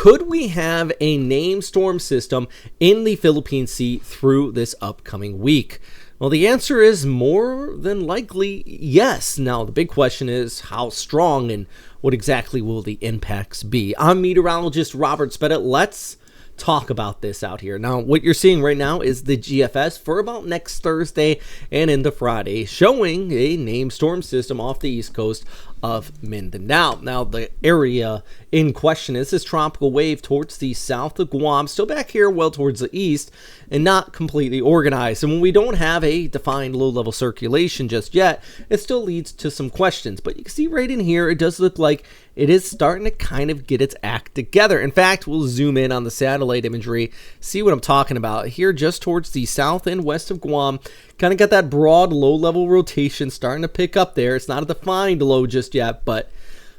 could we have a named storm system in the Philippine Sea through this upcoming week? Well, the answer is more than likely yes. Now, the big question is how strong and what exactly will the impacts be? I'm meteorologist Robert Spedit. Let's talk about this out here. Now, what you're seeing right now is the GFS for about next Thursday and into Friday, showing a named storm system off the east coast of Mindanao. Now, the area in question is this tropical wave towards the south of Guam, still back here well towards the east, and not completely organized. And when we don't have a defined low-level circulation just yet, it still leads to some questions. But you can see right in here, it does look like it is starting to kind of get its act together. In fact, we'll zoom in on the satellite imagery, see what I'm talking about. Here, just towards the south and west of Guam, kind of got that broad low-level rotation starting to pick up there. It's not a defined low just yet, but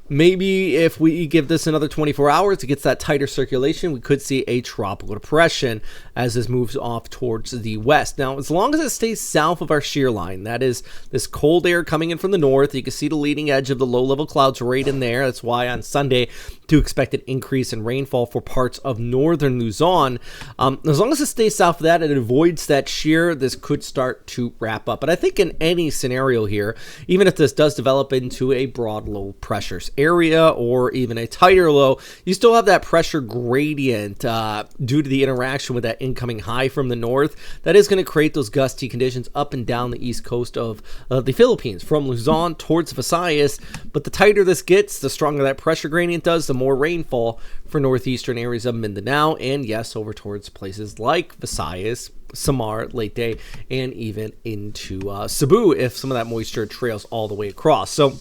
maybe if we give this another 24 hours, it gets that tighter circulation, we could see a tropical depression as this moves off towards the west. Now, as long as it stays south of our shear line, that is this cold air coming in from the north, you can see the leading edge of the low-level clouds right in there. That's why on Sunday, to expect an increase in rainfall for parts of northern Luzon. As long as it stays south of that and it avoids that shear, this could start to wrap up. But I think in any scenario here, even if this does develop into a broad low pressure area or even a tighter low, you still have that pressure gradient due to the interaction with that incoming high from the north. That is going to create those gusty conditions up and down the east coast of the Philippines, from Luzon towards Visayas. But the tighter this gets, the stronger that pressure gradient does, the more rainfall for northeastern areas of Mindanao, and yes, over towards places like Visayas, Samar, Leyte, and even into Cebu if some of that moisture trails all the way across. So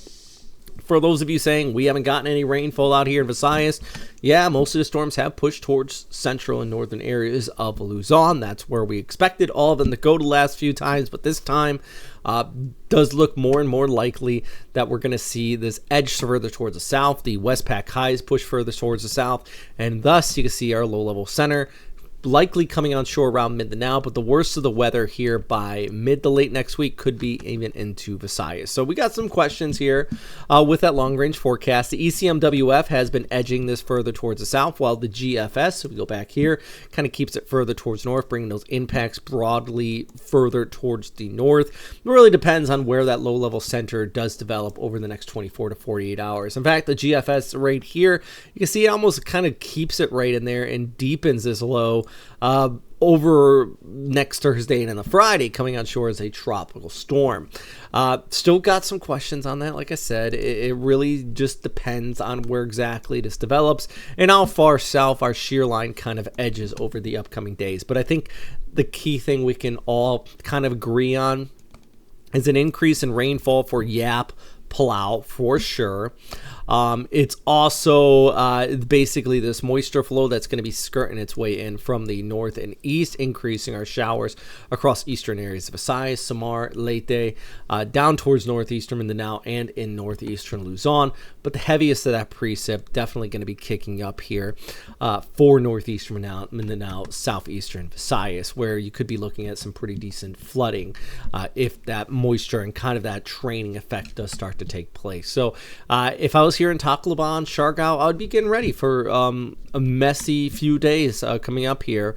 for those of you saying we haven't gotten any rainfall out here in Visayas, yeah, most of the storms have pushed towards central and northern areas of Luzon. That's where we expected all of them to go the last few times, but this time does look more and more likely that we're going to see this edge further towards the south, the WestPac highs push further towards the south, and thus you can see our low-level center likely coming on shore around Mindanao, but the worst of the weather here by mid to late next week could be even into Visayas. So we got some questions here with that long-range forecast. The ECMWF has been edging this further towards the south, while the GFS, so we go back here, kind of keeps it further towards north, bringing those impacts broadly further towards the north. It really depends on where that low-level center does develop over the next 24 to 48 hours. In fact, the GFS right here, you can see it almost kind of keeps it right in there and deepens this low over next Thursday and on the Friday, coming on shore as a tropical storm. Still got some questions on that. Like I said, it really just depends on where exactly this develops and how far south our shear line kind of edges over the upcoming days. But I think the key thing we can all kind of agree on is an increase in rainfall for Yap, Palau for sure. It's also basically this moisture flow that's going to be skirting its way in from the north and east, increasing our showers across eastern areas of Visayas, Samar, Leyte, down towards northeastern Mindanao and in northeastern Luzon. But the heaviest of that precip definitely going to be kicking up here for northeastern Mindanao, southeastern Visayas, where you could be looking at some pretty decent flooding if that moisture and kind of that training effect does start to take place. So if I was here in Tacloban, Siargao, I would be getting ready for a messy few days coming up here.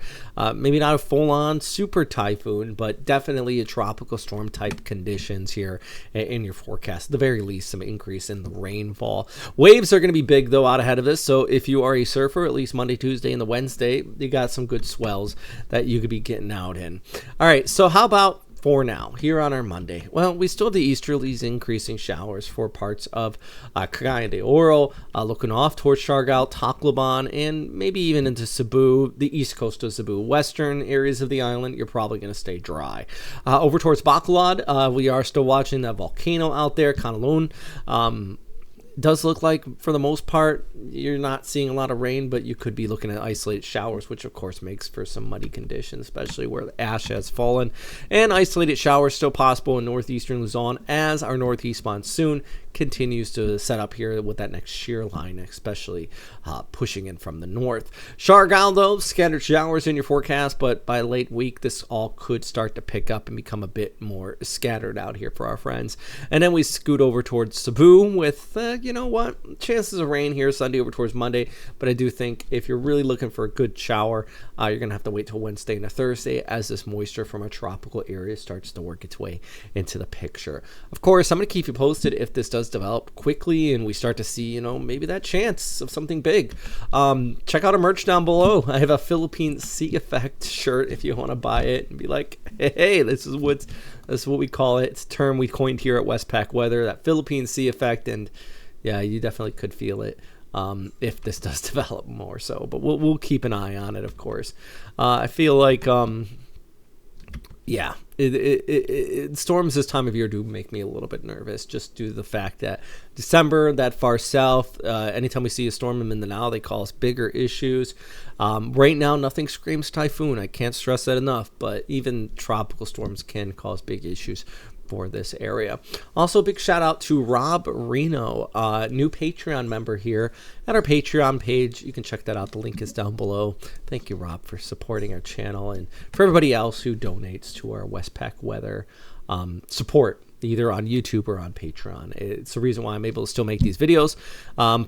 Maybe not a full-on super typhoon, but definitely a tropical storm type conditions here in your forecast. At the very least, some increase in the rainfall. Waves are going to be big, though, out ahead of this. So if you are a surfer, at least Monday, Tuesday, and the Wednesday, you got some good swells that you could be getting out in. All right, so how about for now, here on our Monday? Well, we still have the easterlies increasing showers for parts of Cagayan de Oro, looking off towards Siargao, Tacloban, and maybe even into Cebu, the east coast of Cebu. Western areas of the island, you're probably going to stay dry. Over towards Bacolod, we are still watching that volcano out there, Canalon. Does look like, for the most part, you're not seeing a lot of rain, but you could be looking at isolated showers, which of course makes for some muddy conditions, especially where the ash has fallen. And isolated showers still possible in northeastern Luzon as our northeast monsoon continues to set up here with that next shear line, especially pushing in from the north. Chargal, though, scattered showers in your forecast, but by late week, this all could start to pick up and become a bit more scattered out here for our friends. And then we scoot over towards Cebu with, you know what, chances of rain here Sunday over towards Monday. But I do think if you're really looking for a good shower, you're going to have to wait till Wednesday and a Thursday as this moisture from a tropical area starts to work its way into the picture. Of course, I'm going to keep you posted if this does develop quickly and we start to see, you know, maybe that chance of something big. Check out our merch down below. I have a Philippine Sea Effect shirt if you want to buy it and be like, hey, this is what we call it. It's a term we coined here at Westpac Weather, that Philippine Sea Effect. And yeah, you definitely could feel it if this does develop more so. But we'll keep an eye on it, of course. I feel like yeah, storms this time of year do make me a little bit nervous, just due to the fact that December, that far south, anytime we see a storm in Mindanao, they cause bigger issues. Right now, nothing screams typhoon. I can't stress that enough, but even tropical storms can cause big issues for this area. Also, big shout out to Rob Reno, new Patreon member here at our Patreon page. You can check that out. The link is down below. Thank you, Rob, for supporting our channel, and for everybody else who donates to our Westpac Weather support, either on YouTube or on Patreon. It's the reason why I'm able to still make these videos.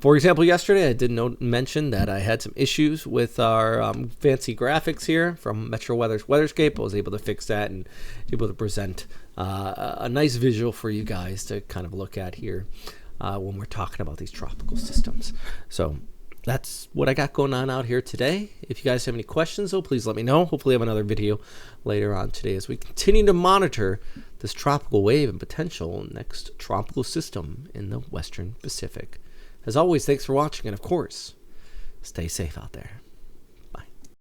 For example, yesterday I did mention that I had some issues with our fancy graphics here from Metro Weather's Weatherscape. I was able to fix that and able to present a nice visual for you guys to kind of look at here when we're talking about these tropical systems. So that's what I got going on out here today. If you guys have any questions, though, please let me know. Hopefully I have another video later on today as we continue to monitor this tropical wave and potential next tropical system in the Western Pacific. As always, thanks for watching, and of course, stay safe out there.